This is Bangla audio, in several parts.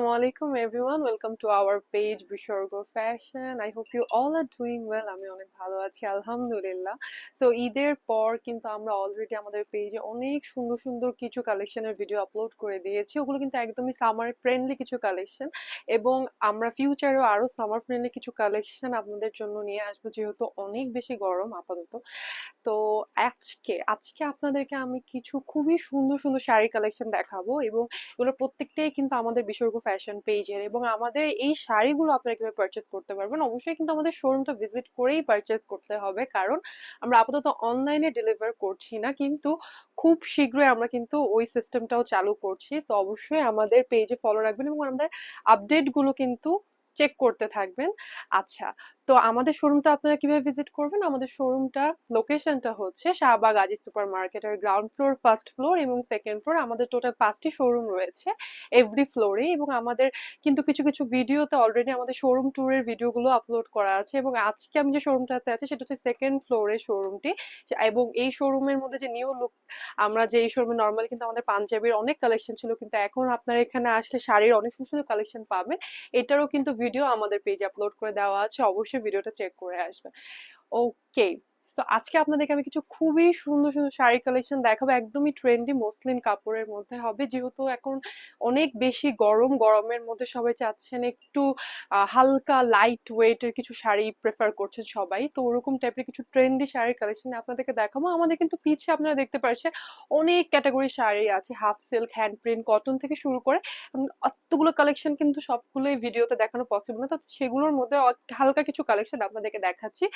Assalamualaikum everyone, welcome to our page Bishorgo Fashion. I hope you all are doing well. আমি অনেক ভালো আছি আলহামদুলিল্লাহ। সো ঈদের পর কিন্তু আমরা অলরেডি আমাদের পেজে অনেক সুন্দর সুন্দর কিছু কালেকশনের ভিডিও আপলোড করে দিয়েছি। ওগুলো কিন্তু একদমই সামার ফ্রেন্ডলি কিছু কালেকশন, এবং আমরা ফিউচারেও আরো সামার ফ্রেন্ডলি কিছু কালেকশন আপনাদের জন্য নিয়ে আসবো, যেহেতু অনেক বেশি গরম আপাতত। তো আজকে আজকে আপনাদেরকে আমি কিছু খুবই সুন্দর সুন্দর শাড়ি কালেকশন দেখাবো, এবং এগুলো প্রত্যেকটাই কিন্তু আমাদের বিসর্গ ফ্যাশন পেজের। এবং আমাদের এই শাড়িগুলো আপনারা কিভাবে পারচেস করতে পারবেন, অবশ্যই কিন্তু আমাদের শোরুমটা ভিজিট করেই পারচেস করতে হবে, কারণ আমরা আপাতত অনলাইনে ডেলিভার করছি না, কিন্তু খুব শীঘ্রই আমরা কিন্তু ওই সিস্টেমটাও চালু করছি। তো অবশ্যই আমাদের পেজে ফলো রাখবেন এবং আমাদের আপডেট গুলো কিন্তু চেক করতে থাকবেন। আচ্ছা, তো আমাদের শোরুমটা আপনারা কিভাবে ভিজিট করবেন? আমাদের শোরুমটা লোকেশনটা হচ্ছে শাহবাগ আজি সুপার মার্কেটের গ্রাউন্ড ফ্লোর, ফার্স্ট ফ্লোর এবং সেকেন্ড ফ্লোর। আমাদের টোটাল 5টি শোরুম রয়েছে এভরি ফ্লোরে, এবং আমাদের কিন্তু কিছু কিছু ভিডিওতে অলরেডি আমাদের শোরুম ট্যুরের ভিডিওগুলো আপলোড করা আছে। এবং আজকে আমি যে শোরুমটাতে আছি সেটা হচ্ছে সেকেন্ড ফ্লোরের শোরুমটি। এবং এই শোরুমের মধ্যে যে নিউ লুক, আমরা যে এই শোরুমে নর্মালি কিন্তু আমাদের পাঞ্জাবির অনেক কালেকশন ছিল, কিন্তু এখন আপনারা এখানে আসলে শাড়ির অনেক সুন্দর সুন্দর কালেকশন পাবেন। এটারও কিন্তু ভিডিও আমাদের পেজে আপলোড করে দেওয়া আছে, অবশ্যই ভিডিওটা চেক করে আসবেন। ওকে, তো আজকে আপনাদেরকে আমি কিছু খুবই সুন্দর সুন্দর শাড়ি কালেকশন দেখাবো, একদমই ট্রেন্ডি মসলিন কাপড়ের মধ্যে হবে, যেহেতু এখন অনেক বেশি গরম। গরমের মধ্যে সবাই চাচ্ছেন একটু হালকা লাইট ওয়েটের কিছু শাড়ি প্রেফার করছেন সবাই, তো ওরকম টাইপের কিছু ট্রেন্ডি শাড়ির কালেকশন আপনাদেরকে দেখাবো। আমাদের কিন্তু পিছে আপনারা দেখতে পাচ্ছেন অনেক ক্যাটাগরি শাড়ি আছে, half silk, hand print, cotton থেকে শুরু করে অতগুলো কালেকশন কিন্তু সবগুলোই ভিডিওতে দেখানো পসিবল না, তো সেগুলোর মধ্যে হালকা কিছু কালেকশন আপনাদেরকে দেখাচ্ছি,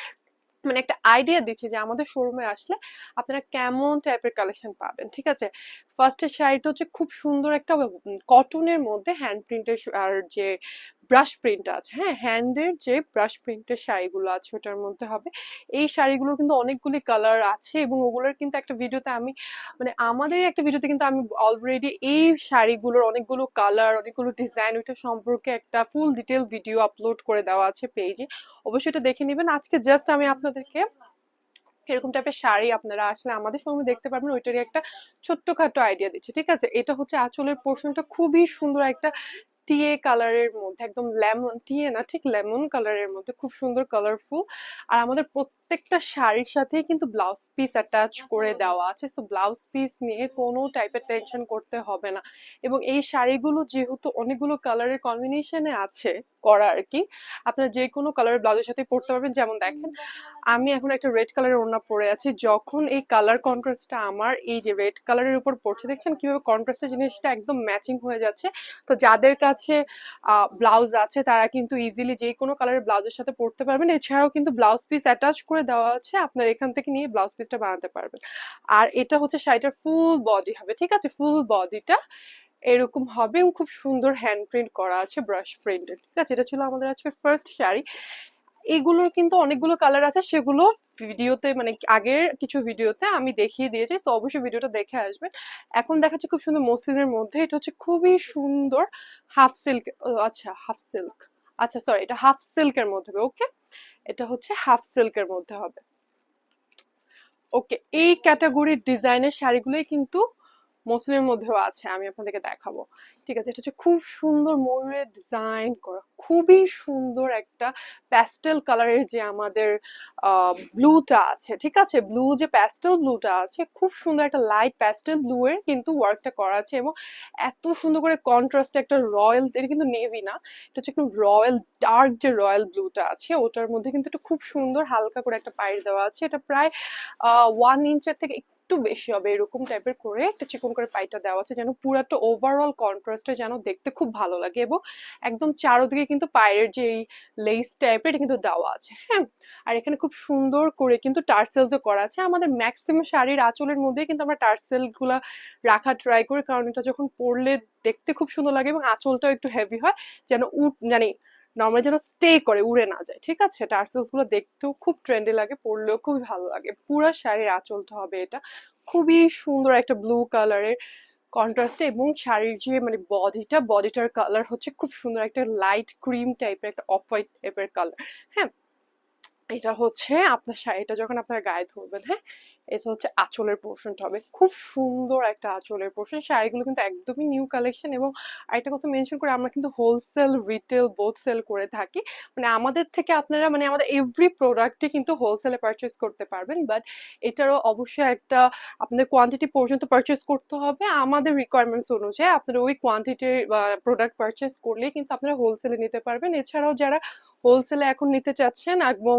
মানে একটা আইডিয়া দিচ্ছি যে আমাদের শোরুমে আসলে আপনারা কেমন টাইপের কালেকশন পাবেন। ঠিক আছে, ফার্স্টের শাড়িটা হচ্ছে খুব সুন্দর একটা কটনের মধ্যে হ্যান্ড প্রিন্টের, আর যে ব্রাশ প্রিন্ট আছে, হ্যাঁ হ্যান্ডের যে ব্রাশ প্রিন্টের শাড়িগুলো আছে ওটার মধ্যে হবে। এই শাড়িগুলোর কিন্তু অনেকগুলি কালার আছে, এবং ওগুলোর কিন্তু একটা ভিডিওতে আমি, মানে আমাদের একটা ভিডিওতে কিন্তু আমি অলরেডি এই শাড়িগুলোর অনেকগুলো কালার, অনেকগুলো ডিজাইন, ওইটা সম্পর্কে একটা ফুল ডিটেল ভিডিও আপলোড করে দেওয়া আছে পেজে, অবশ্যই এটা দেখে নেবেন। আজকে জাস্ট আমি আপনাদেরকে এরকম টাইপের শাড়ি আপনারা আসলে আমাদের শোরুমে দেখতে পারবেন ওইটারই একটা ছোট্টখাটো আইডিয়া দিচ্ছি। ঠিক আছে, এটা হচ্ছে আঁচলের পোর্শনটা খুবই সুন্দর একটা টিয়ে কালারের মধ্যে, একদম লেমন, টিয়ে না ঠিক লেমন কালারের মধ্যে, খুব সুন্দর কালারফুল। আর আমাদের প্রত্যেকটা শাড়ির সাথেই কিন্তু ব্লাউজ পিস অ্যাটাচ করে দেওয়া আছে, সো ব্লাউজ পিস নিয়ে কোনো টাইপের টেনশন করতে হবে না। এবং এই শাড়িগুলো যেহেতু অনেকগুলো কালারের কম্বিনেশনে আছে করা আর কি, আপনারা যে কোনো কালারের ব্লাউজের সাথে পরতে পারবেন। যেমন দেখেন, আমি এখন একটা রেড কালারের ওড়না পরে আছি, যখন এই কালার কন্ট্রাস্টটা আমার এই যে রেড কালারের উপর পড়ছে, দেখছেন কিভাবে কন্ট্রাস্টের জিনিসটা একদম ম্যাচিং হয়ে যাচ্ছে। তো যাদের কাছে ব্লাউজ আছে তারা কিন্তু ইজিলি যে কোনো কালারের ব্লাউজের সাথে পরতে পারবেন। এছাড়াও কিন্তু ব্লাউজ পিস অ্যাটাচ করে দেওয়া আছে, আপনার এখান থেকে নিয়ে ব্লাউজ পিসটা বানাতে পারবেন। আর এটা হচ্ছে শাড়িটার ফুল বডি হবে, ঠিক আছে, ফুল বডিটা এরকম হবে, এবং খুব সুন্দর হ্যান্ড প্রিন্ট করা আছে, ব্রাশ প্রিন্টেড। ঠিক আছে, এটা ছিল আমাদের আজকে ফার্স্ট শাড়ি। এগুলোর কিন্তু অনেকগুলো কালার আছে, সেগুলো ভিডিওতে, মানে আগের কিছু ভিডিওতে আমি দেখিয়ে দিয়েছি, তো অবশ্যই ভিডিওটা দেখে আসবেন। এখন দেখাচ্ছে খুব সুন্দর মসলিনের মধ্যে, এটা হচ্ছে খুবই সুন্দর হাফ সিল্ক। আচ্ছা হাফ সিল্ক, আচ্ছা সরি, এটা হাফ সিল্কের মধ্যে হবে। ওকে, এটা হচ্ছে হাফ সিল্কের মধ্যে হবে। ওকে, এই ক্যাটাগরির ডিজাইনের শাড়িগুলোই কিন্তু মসলিনের মধ্যেও আছে, আমি আপনাদেরকে দেখাবো। ঠিক আছে, এটা হচ্ছে খুব সুন্দর ময়ূরের ডিজাইন করা, খুবই সুন্দর একটা প্যাস্টেল কালারের যে আমাদের ব্লুটা আছে, ঠিক আছে, ব্লু যে প্যাস্টেল ব্লুটা আছে, খুব সুন্দর একটা লাইট প্যাস্টেল ব্লু এর কিন্তু ওয়ার্কটা করা আছে, এবং এত সুন্দর করে কন্ট্রাস্টে একটা রয়্যাল, এটা কিন্তু নেভি না, এটা হচ্ছে একটু রয়্যাল ডার্ক, যে রয়্যাল ব্লুটা আছে ওটার মধ্যে কিন্তু একটা খুব সুন্দর হালকা করে একটা পাইর দেওয়া আছে। এটা প্রায় 1 ইঞ্চের থেকে একটু বেশি হবে, এরকম টাইপের করে একটা চিকন করে পাইটা দেওয়া আছে, যেন পুরাটা ওভারঅল কন্ট্রাস্টে যেন দেখতে খুব ভালো লাগে। এবং একদম চারোদিকে কিন্তু পায়ের যে লেস টাইপের এটা কিন্তু দেওয়া আছে, হ্যাঁ। আর এখানে খুব সুন্দর করে কিন্তু টার্সেলসও করা আছে। আমাদের ম্যাক্সিমাম শাড়ির আঁচলের মধ্যে কিন্তু আমরা টার্সেল গুলা রাখা ট্রাই করি, কারণ এটা যখন পরলে দেখতে খুব সুন্দর লাগে, এবং আঁচলটাও একটু হেভি হয়, যেন মানে নর্মালি যেন স্টে করে, উড়ে না যায়। ঠিক আছে, টার্সেলস গুলো দেখতেও খুব ট্রেন্ডি লাগে, পরলেও খুবই ভালো লাগে। পুরো শাড়ির আঁচলটা হবে এটা খুবই সুন্দর একটা ব্লু কালারের কন্ট্রাস্টে, এবং শাড়ির যে মানে বডিটার কালার হচ্ছে খুব সুন্দর একটা লাইট ক্রিম টাইপের, একটা অফ হোয়াইট টাইপের কালার, হ্যাঁ। এটা হচ্ছে আপনার শাড়িটা যখন আপনার গায়ে ধরবেন, হ্যাঁ, এটা হচ্ছে আঁচলের পোর্শনটা হবে, খুব সুন্দর একটা আঁচলের পোর্শন। শাড়িগুলো কিন্তু একদমই নিউ কালেকশন। এবং আরেকটা কথা মেনশন করে, আমরা কিন্তু হোলসেল রিটেল বোথ সেল করে থাকি। মানে আমাদের থেকে আপনারা মানে আমাদের এভরি প্রোডাক্টই কিন্তু হোলসেলে পারচেস করতে পারবেন, বাট এটারও অবশ্যই একটা আপনাদের কোয়ান্টিটি পর্যন্ত পারচেস করতে হবে আমাদের রিকোয়ারমেন্টস অনুযায়ী। আপনারা ওই কোয়ান্টিটির প্রোডাক্ট পারচেস করলেই কিন্তু আপনারা হোলসেলে নিতে পারবেন। এছাড়াও যারা হোলসেলে এখন নিতে চাচ্ছেন এবং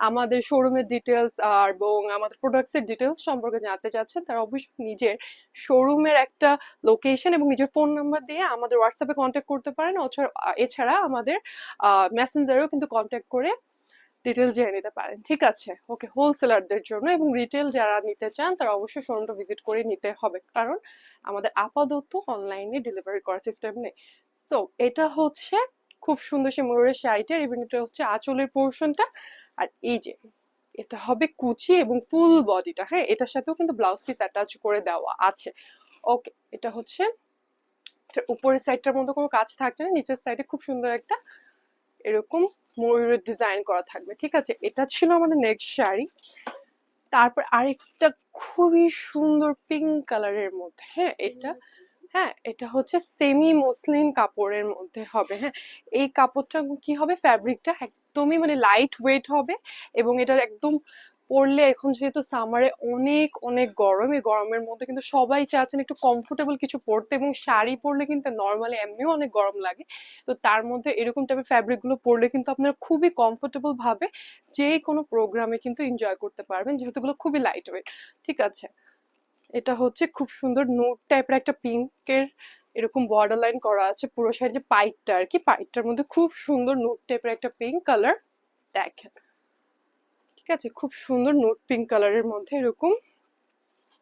আমাদের শোরুমের ডিটেলস আর এবং আমাদের প্রোডাক্টসের ডিটেলস সম্পর্কে জানতে চাচ্ছেন, তারা অবশ্যই নিজের শোরুমের একটা লোকেশন এবং নিজের ফোন নাম্বার দিয়ে আমাদের হোয়াটসঅ্যাপে কন্ট্যাক্ট করতে পারেন। এছাড়া আমাদের মেসেঞ্জারেও কিন্তু কন্ট্যাক্ট করে ডিটেলস জেনে নিতে পারেন। ঠিক আছে, ওকে। হোলসেলারদের জন্য এবং রিটেল যারা নিতে চান তারা অবশ্যই শোরুমটা ভিজিট করে নিতে হবে, কারণ আমাদের আপাতত অনলাইনে ডেলিভারি করার সিস্টেম নেই। সো এটা হচ্ছে খুব সুন্দর সে ময়ূরের শাড়িটার, এবং এটা হচ্ছে আঁচলের পোর্শনটা। আর এই যে এটা হবে কুচি এবং ফুল বডিটা, হ্যাঁ, এটার সাথেও কিন্তু ব্লাউজ পিস অ্যাটাচ করে দেওয়া আছে। ওকে, এটা হচ্ছে উপরের সাইডটার মধ্যে কোনো কাজ থাকছে না, নিচের সাইডে খুব সুন্দর একটা এরকম ময়ূরের ডিজাইন করা থাকবে। ঠিক আছে, এটা ছিল আমাদের নেক্সট শাড়ি। তারপর আরেকটা খুবই সুন্দর পিঙ্ক কালারের মধ্যে, হ্যাঁ এটা হচ্ছে সেমি মসলিন কাপড়ের মধ্যে হবে। হ্যাঁ, এই কাপড়টা কি হবে, ফ্যাব্রিকটা একদমই মানে লাইট ওয়েট হবে। এবং এটা একদম পরলে, এখন যেহেতু সামারে অনেক অনেক গরম, এই গরমের মধ্যে কিন্তু সবাই চাচ্ছেন একটু কমফোর্টেবল কিছু পরতে, এবং শাড়ি পরলে কিন্তু নর্মালি এমনিও অনেক গরম লাগে। তো তার মধ্যে এরকম টাইপের ফ্যাব্রিক গুলো পরলে কিন্তু আপনারা খুবই কমফোর্টেবল ভাবে যে কোনো প্রোগ্রামে কিন্তু এনজয় করতে পারবেন, যেহেতু এগুলো খুবই লাইট ওয়েট। ঠিক আছে, এটা হচ্ছে খুব সুন্দর নোট টাইপের একটা পিঙ্কের এরকম বর্ডার লাইন করা আছে পুরো শাড়ি, যে পাইটটা আর কি, পাইটটার মধ্যে খুব সুন্দর নোট টাইপের একটা পিঙ্ক কালার দেখেন। ঠিক আছে, খুব সুন্দর নোট পিঙ্ক কালারের মধ্যে এরকম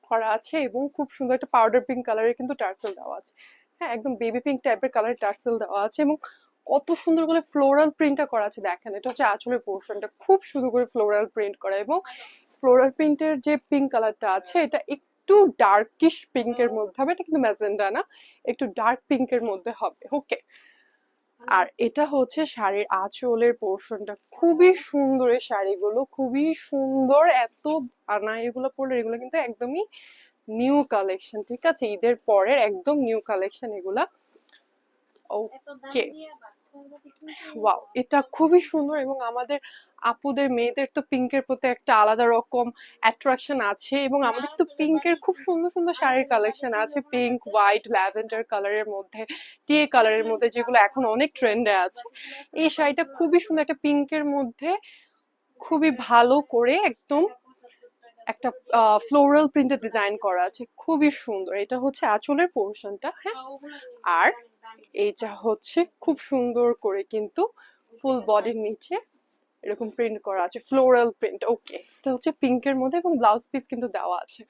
করা আছে, এবং খুব সুন্দর একটা পাউডার পিঙ্ক কালারের কিন্তু টার্সেল দেওয়া আছে। হ্যাঁ, একদম বেবি পিঙ্ক টাইপের কালারের টার্সেল দেওয়া আছে, এবং কত সুন্দর করে ফ্লোরাল প্রিন্টটা করা আছে দেখেন। এটা হচ্ছে আঁচলের পোর্শনটা খুব সুন্দর করে ফ্লোরাল প্রিন্ট করা, এবং ফ্লোরাল প্রিন্টের যে পিঙ্ক কালারটা আছে এটা একটু ডার্কিশ পিঙ্কের মধ্যে হবে, এটা কিন্তু ম্যাজেন্ডা না, একটু ডার্ক পিঙ্কের মধ্যে হবে। ওকে, আর এটা হচ্ছে শাড়ির আঁচলের পোর্শনটা, খুবই সুন্দর। এই শাড়িগুলো খুবই সুন্দর, এত আনা এগুলো পরলে, এগুলো কিন্তু একদমই নিউ কালেকশন। ঠিক আছে, ঈদের পরের একদম নিউ কালেকশন এগুলা। ওকে, ওয়াও, এটা খুবই সুন্দর। এবং আমাদের আপুদের মেয়েদের তো পিঙ্কের প্রতি একটা আলাদা রকম অ্যাট্রাকশন আছে, এবং আমাদের তো পিঙ্কের খুব সুন্দর সুন্দর শাড়ির কালেকশন আছে, পিঙ্ক, হোয়াইট, ল্যাভেন্ডার কালারের মধ্যে, টিয়ে কালারের মধ্যে, যেগুলো এখন অনেক ট্রেন্ডে আছে। এই শাড়িটা খুবই সুন্দর, একটা পিঙ্কের মধ্যে খুবই ভালো করে একদম একটা ফ্লোরাল প্রিন্টের ডিজাইন করা আছে, খুবই সুন্দর। এটা হচ্ছে আঁচলের পোর্শনটা, হ্যাঁ। আর এইটা হচ্ছে খুব সুন্দর করে কিন্তু ফুল বডির নিচে এরকম প্রিন্ট করা আছে, ফ্লোরাল প্রিন্ট। ওকে, এটা হচ্ছে পিঙ্কের মধ্যে, এবং ব্লাউজ পিস কিন্তু দেওয়া আছে।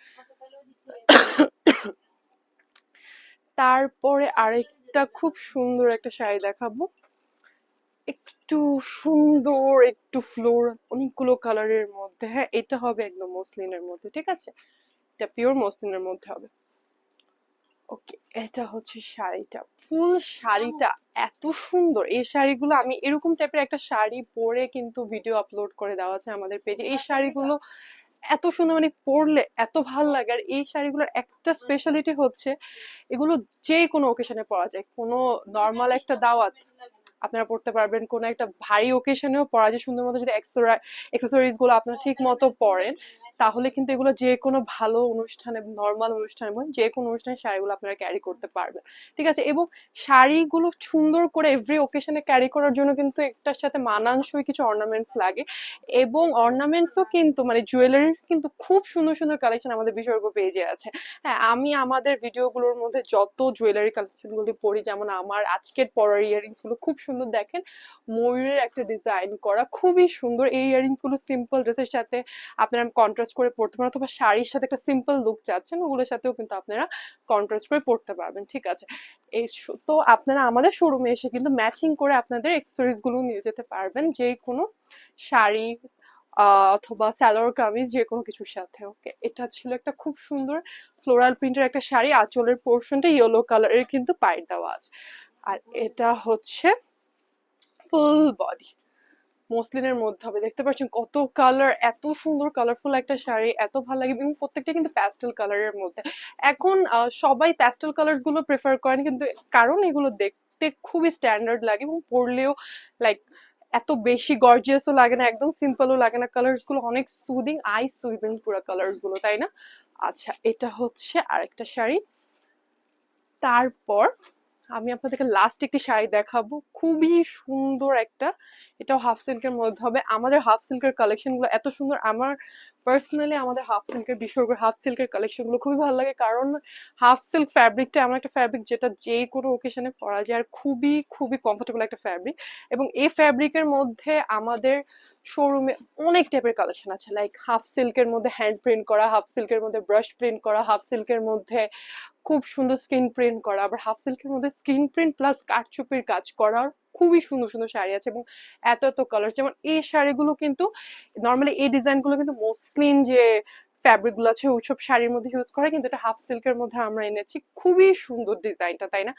তারপরে আরেকটা খুব সুন্দর একটা শাড়ি দেখাবো, একটু সুন্দর, একটু ফ্লোর, অনেকগুলো কালারের মধ্যে। হ্যাঁ, এটা হবে একদম মসলিনের মধ্যে। ঠিক আছে, এটা পিওর মসলিনের মধ্যে হবে। ওকে, এটা হচ্ছে শাড়িটা, ফুল শাড়িটা এত সুন্দর। এই শাড়িগুলো আমি এরকম টাইপের একটা শাড়ি পরে কিন্তু ভিডিও আপলোড করে দেওয়া আছে আমাদের পেজে। এই শাড়িগুলো এত সুন্দর, মানে পরলে এত ভাল লাগে। আর এই শাড়িগুলোর একটা স্পেশালিটি হচ্ছে এগুলো যে কোনো ওকেশনে পরা যায়। কোনো নর্মাল একটা দাওয়াত আপনারা পড়তে পারবেন, কোনো একটা ভারী ওকেশনেও পরা যায় সুন্দর মতো, যদি অ্যাক্সেসরিজ গুলো আপনারা ঠিক মতো পরেন, তাহলে কিন্তু এগুলো যে কোনো ভালো অনুষ্ঠানে, নর্মাল অনুষ্ঠানে, যে কোনো অনুষ্ঠানে শাড়িগুলো আপনারা ক্যারি করতে পারবেন। ঠিক আছে, এবং শাড়িগুলো সুন্দর করে এভরি ওকেশনে ক্যারি করার জন্য কিন্তু একটার সাথে মানানসই কিছু অর্নামেন্টস লাগে। এবং অর্নামেন্টসও কিন্তু মানে জুয়েলারির কিন্তু খুব সুন্দর সুন্দর কালেকশন আমাদের বিসর্গ পেজে আছে। হ্যাঁ, আমি আমাদের ভিডিওগুলোর মধ্যে যত জুয়েলারি কালেকশন গুলি পরি, যেমন আমার আজকের পরার ইয়ারিংস গুলো খুব সুন্দর দেখেন, ময়ূরের একটা ডিজাইন করা, খুবই সুন্দর। এই ইয়ারিংস গুলো সিম্পল ড্রেসের সাথে আপনারা কন্ট্রাস্ট করে পড়তে পারেন, অথবা শাড়ির সাথে একটা সিম্পল লুক চাচ্ছেন, ওগুলোর সাথেও কিন্তু আপনারা কন্ট্রাস্ট করে পড়তে পারবেন। ঠিক আছে, তো আপনারা আমাদের শোরুমে এসে কিন্তু ম্যাচিং করে আপনাদের অ্যাক্সেসরিজ গুলো নিয়ে যেতে পারবেন, যে কোনো শাড়ি অথবা সালোয়ার কামিজ, যে কোনো কিছুর সাথে। ওকে, এটা ছিল একটা খুব সুন্দর ফ্লোরাল প্রিন্টের একটা শাড়ি, আঁচলের পোর্শনটা ইয়েলো কালারের কিন্তু পাইট দেওয়া আছে। আর এটা হচ্ছে ফুল বডি, মসলিনের মধ্যে হবে। দেখতে পাচ্ছেন কত কালার, এত সুন্দর কালারফুল একটা শাড়ি, এত ভালো লাগে এবং প্রত্যেকটা কিন্তু প্যাস্টেল কালারের মধ্যে। এখন সবাই প্যাস্টেল কালার গুলো প্রেফার করেন, কিন্তু কারণ এগুলো দেখতে খুবই স্ট্যান্ডার্ড লাগে এবং পরলেও লাইক এত বেশি গর্জিয়াসও লাগে না, একদম সিম্পলও লাগে না। কালার্স গুলো অনেক সুদিং, আই সুদিং পুরো কালার্স গুলো, তাই না? আচ্ছা, এটা হচ্ছে আরেকটা শাড়ি। তারপর আমি আপনাদেরকে লাস্ট একটি শাড়ি দেখাবো, খুবই সুন্দর একটা, এটাও হাফ সিল্কের মধ্যে হবে। আমাদের হাফ সিল্কের কালেকশন গুলো এত সুন্দর, আমার পার্সোনালি আমাদের হাফ সিল্কের বিশ্বর্গের হাফ সিল্কের কালেকশন গুলো খুবই ভালো লাগে, কারণ হাফ সিল্ক ফ্যাব্রিকটা এমন একটা ফ্যাব্রিক যেটা যে কোনো ওকেশনে পরা যায়, আর খুবই খুবই কমফোর্টেবল একটা ফ্যাব্রিক। এবং এই ফ্যাব্রিকের মধ্যে আমাদের শোরুমে অনেক টাইপের কালেকশন আছে, লাইক হাফ সিল্কের মধ্যে হ্যান্ড প্রিন্ট করা, হাফ সিল্কের মধ্যে ব্রাশ প্রিন্ট করা, হাফ সিল্কের মধ্যে খুব সুন্দর স্ক্রিন প্রিন্ট করা, আবার হাফ সিল্কের মধ্যে স্ক্রিন প্রিন্ট প্লাস কারচুপির কাজ করার খুবই সুন্দর সুন্দর শাড়ি আছে, এবং এত এত কালার। যেমন এই শাড়িগুলো কিন্তু নর্মালি এই ডিজাইন গুলো কিন্তু মসলিন যে ফ্যাব্রিক গুলো আছে ওইসব শাড়ির মধ্যে ইউজ করে, কিন্তু এটা হাফ সিল্কের মধ্যে আমরা এনেছি। খুবই সুন্দর ডিজাইনটা, তাই না?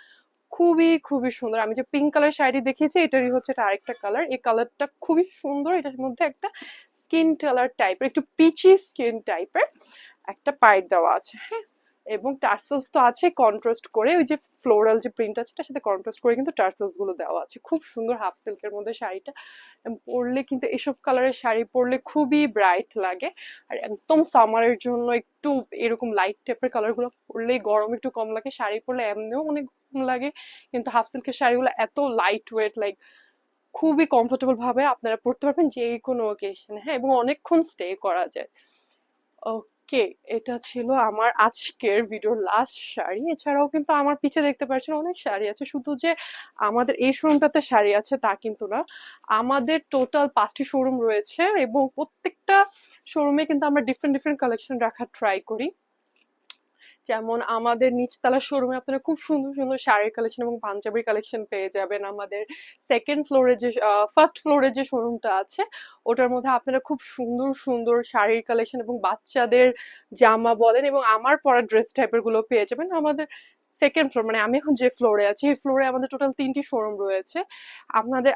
খুবই খুবই সুন্দর। আমি যে পিঙ্ক কালার শাড়ি দেখিয়েছি এটারই হচ্ছে এটা আরেকটা কালার, এই কালারটা খুবই সুন্দর। এটার মধ্যে একটা স্কিন কালার টাইপের, একটু পিচি স্কিন টাইপের একটা পাইট দেওয়া আছে, হ্যাঁ। এবং টার্সেলস তো আছে কন্ট্রাস্ট করে, ওই যে ফ্লোরাল যে প্রিন্ট আছে তার সাথে কন্ট্রাস্ট করে কিন্তু টার্সেলস গুলো দেওয়া আছে। খুব সুন্দর হাফ সিল্কের মধ্যে শাড়িটা, পরলে কিন্তু এসব কালারের শাড়ি পরলে খুবই ব্রাইট লাগে। আর একদম সামারের জন্য একটু এরকম লাইট টাইপের কালার গুলো পরলেই গরম একটু কম লাগে, শাড়ি পরলে এমনিও অনেক গরম লাগে, কিন্তু হাফ সিল্কের শাড়িগুলো এত লাইট ওয়েট, লাইক খুবই কমফোর্টেবল ভাবে আপনারা পড়তে পারবেন যে কোনো ওকেশনে, হ্যাঁ, এবং অনেকক্ষণ স্টে করা যায়। ওকে, এটা ছিল আমার আজকের ভিডিওর লাস্ট শাড়ি। এছাড়াও কিন্তু আমার পিছে দেখতে পাচ্ছেন অনেক শাড়ি আছে, শুধু যে আমাদের এই শোরুমটাতে শাড়ি আছে তা কিন্তু না, আমাদের টোটাল 5টি শোরুম রয়েছে এবং প্রত্যেকটা শোরুমে কিন্তু আমরা ডিফারেন্ট ডিফারেন্ট কালেকশন রাখার ট্রাই করি। যেমন আমাদের নিচতলা শোরুমে আপনারা খুব সুন্দর সুন্দর শাড়ির কালেকশন এবং পাঞ্জাবির কালেকশন পেয়ে যাবেন। আমাদের সেকেন্ড ফ্লোরে যে ফার্স্ট ফ্লোরে যে শোরুমটা আছে ওটার মধ্যে আপনারা খুব সুন্দর সুন্দর শাড়ির কালেকশন এবং বাচ্চাদের জামা বলেন এবং আমার পরা ড্রেস টাইপের গুলো পেয়ে যাবেন। আমাদের সেকেন্ড ফ্লোর, মানে আমি এখন যে ফ্লোরে আছি এই ফ্লোরে আমাদের টোটাল 3টি শোরুম রয়েছে।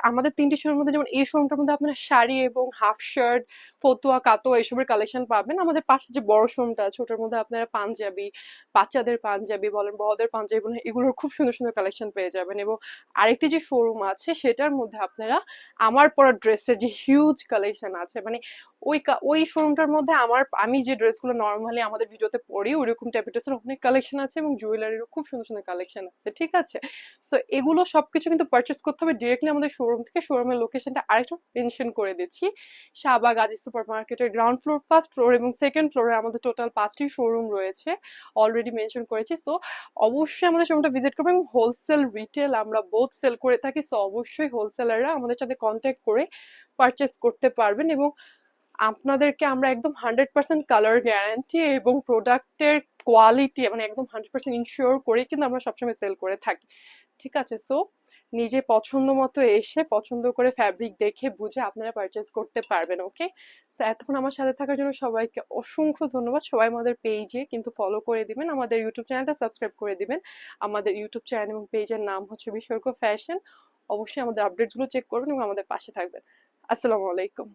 আমাদের 3টি শোরুমের মধ্যে, যেমন এই শোরুমটার মধ্যে আপনারা শাড়ি এবং হাফ শার্ট, ফতুয়া, কাতো এসবের কালেকশন পাবেন। আমাদের পাশে যে বড় শোরুমটা আছে ওটার মধ্যে আপনারা পাঞ্জাবি, বাচ্চাদের পাঞ্জাবি বলেন, বড়দের পাঞ্জাবি বলেন, এগুলোর খুব সুন্দর সুন্দর কালেকশন পেয়ে যাবেন। এবং আরেকটি যে শোরুম আছে সেটার মধ্যে আপনারা আমার পরা ড্রেসের যে হিউজ কালেকশন আছে, মানে ওই শোরুমটার মধ্যে আমি যে ড্রেসগুলো নর্মালি আমাদের ভিডিওতে পরি ওইরকম টাইপের ড্রেসের অনেক কালেকশন আছে এবং জুয়েলারিরও খুব সুন্দর সুন্দর কালেকশন আছে, ঠিক আছে? সো এগুলো সবকিছু কিন্তু পারচেস করতে হবে ডিরেক্টলি আমাদের শোরুম থেকে। শোরুমের লোকেশনটা আরেকটু মেনশন করে দিচ্ছি, শাহবাগ আজি সুপার মার্কেটের গ্রাউন্ড ফ্লোর, ফার্স্ট ফ্লোর এবং সেকেন্ড ফ্লোরে আমাদের টোটাল 5টি শোরুম রয়েছে, অলরেডি মেনশন করেছি। সো অবশ্যই আমাদের শোরুমটা ভিজিট করবেন। হোলসেল রিটেল আমরা বোথ সেল করে থাকি, সো অবশ্যই হোলসেলাররা আমাদের সাথে কন্ট্যাক্ট করে পারচেস করতে পারবেন। এবং আপনাদেরকে আমরা একদম 100% কালার গ্যারান্টি এবং প্রোডাক্টের কোয়ালিটি মানে একদম 100% ইনশিওর করে কিন্তু আমরা সবসময় সেল করে থাকি, ঠিক আছে? সো নিজে পছন্দ মতো এসে পছন্দ করে ফ্যাব্রিক দেখে বুঝে আপনারা পারচেস করতে পারবেন। ওকে, তো এতক্ষণ আমার সাথে থাকার জন্য সবাইকে অসংখ্য ধন্যবাদ। সবাই আমাদের পেজে কিন্তু ফলো করে দিবেন, আমাদের ইউটিউব চ্যানেলটা সাবস্ক্রাইব করে দিবেন। আমাদের ইউটিউব চ্যানেল এবং পেজের নাম হচ্ছে বিসর্গ ফ্যাশন। অবশ্যই আমাদের আপডেটস গুলো চেক করবেন এবং আমাদের পাশে থাকবেন। আসসালামু আলাইকুম।